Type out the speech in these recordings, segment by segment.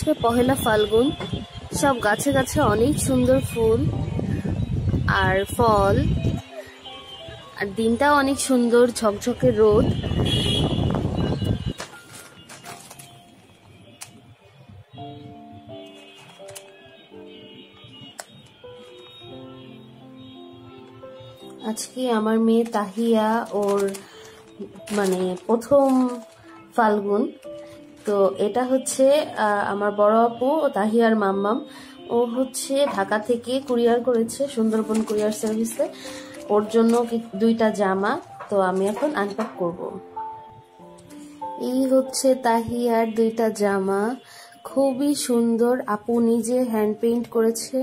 হচ্ছে পহেলা ফাল্গুন। সব গাছে গাছে অনেক সুন্দর ফুল আর ফল, আর দিনটাও অনেক সুন্দর, ঝকঝকে রোদ। আজকে আমার মেয়ে তাহিয়া ওর মানে প্রথম ফাল্গুন। তো এটা হচ্ছে আমার বড় আপু তাহিয়ার মাম্মাম। ও হচ্ছে ঢাকা থেকে কুরিয়ার করেছে সুন্দরবন কুরিয়ার সার্ভিসে। ওর জন্য দুইটা জামা, তো আমি এখন আনপ্যাক করব। এই হচ্ছে তাহিয়ার দুইটা জামা, খুবই সুন্দর। আপু নিজে হ্যান্ড পেইন্ট করেছে,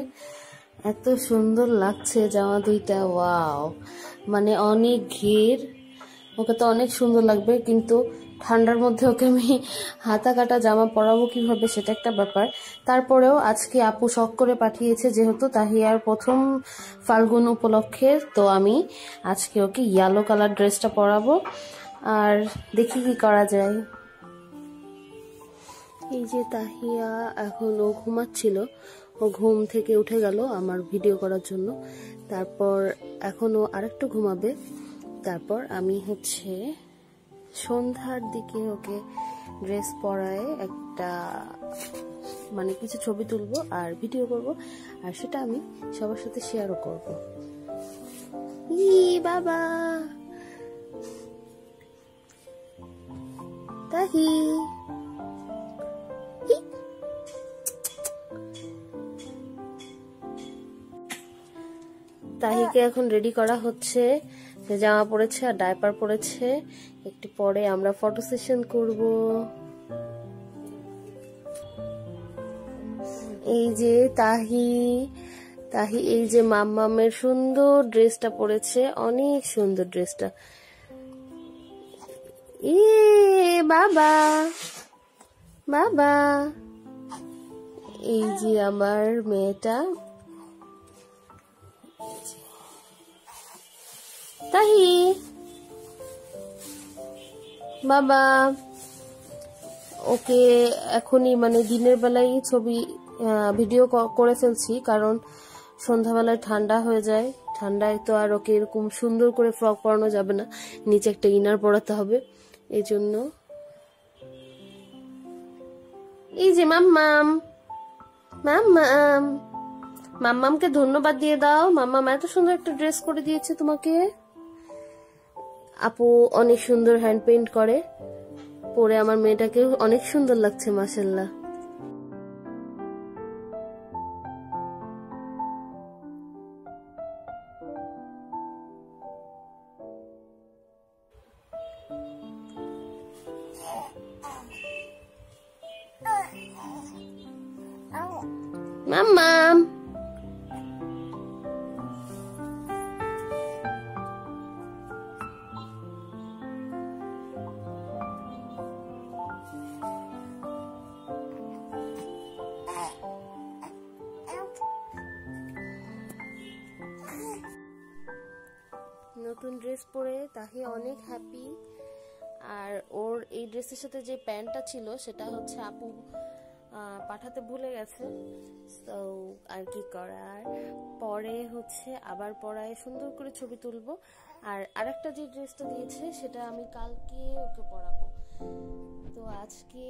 এত সুন্দর লাগছে জামা দুইটা। ওয়াও, মানে অনেক ঘের, ওকে তো অনেক সুন্দর লাগবে, কিন্তু ঠান্ডার মধ্যে ওকে আমি হাতা কাটা জামা পরাবো কিভাবে সেটা একটা ব্যাপার। তারপরেও আজকে আপু শখ করে পাঠিয়েছে, যেহেতু তাহিয়ার প্রথম ফাল্গুন উপলক্ষে, তো আমি আজকে ওকে ইয়েলো কালার ড্রেসটা পরাবো। আর দেখি কি করা যায়। এই যে তাহিয়া এখন ও ঘুমাচ্ছিল, ও ঘুম থেকে উঠে গেল আমার ভিডিও করার জন্য। তারপর এখন ও আরেকটু ঘুমাবে। তারপর আমি হচ্ছে সন্ধ্যার দিকে ওকে ড্রেস পরায় একটা মানে কিছু ছবি তুলবো আর ভিডিও করব, আর সেটা আমি সবার সাথে শেয়ারও করব। বাবা তাহি, তাহিকে এখন রেডি করা হচ্ছে। জামা পরেছে আর ডায়পার পরেছে, একটু পরে আমরা ফটো সেশন করব। এই যে তাহি, এই যে মাম্মামের সুন্দর ড্রেসটা পরেছে, অনেক সুন্দর ড্রেসটা। বাবা বাবা, এই যে আমার মেয়েটা তাহি, বাবা। ওকে এখনই মানে দিনের বেলায় ছবি ভিডিও করে ফেলছি, কারণ সন্ধ্যাবেলায় ঠান্ডা হয়ে যায়। ঠান্ডায় তো আর ওকে এরকম সুন্দর করে ফ্রক পরানো যাবে না, নিচে একটা ইনার পরাতে হবে, এই জন্য। এই যে মাম্মাম, মাম্মামকে ধন্যবাদ দিয়ে দাও। মাম্মাম এত সুন্দর একটা ড্রেস করে দিয়েছে তোমাকে। আপু অনেক সুন্দর হ্যান্ড পেইন্ট করে, পরে আমার মেয়েটাকে অনেক সুন্দর লাগছে, মাশাআল্লাহ। মাম্মাম, নতুন ড্রেস পরে তাহি অনেক হ্যাপি। আর ওর এই ড্রেসের সাথে যে প্যান্টটা ছিল সেটা হচ্ছে আপু পাঠাতে ভুলে গেছে, তো আর কি করার, পরে হচ্ছে আবার পরায় সুন্দর করে ছবি তুলবো। আর আরেকটা যে ড্রেসটা দিয়েছে সেটা আমি কালকে ওকে পরাবো। তো আজকে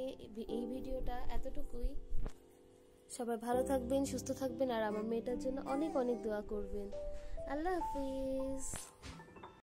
এই ভিডিওটা এতটুকুই। সবাই ভালো থাকবেন, সুস্থ থাকবেন, আর আমার মেয়েটার জন্য অনেক অনেক দোয়া করবেন। আল্লাহ হাফিজ।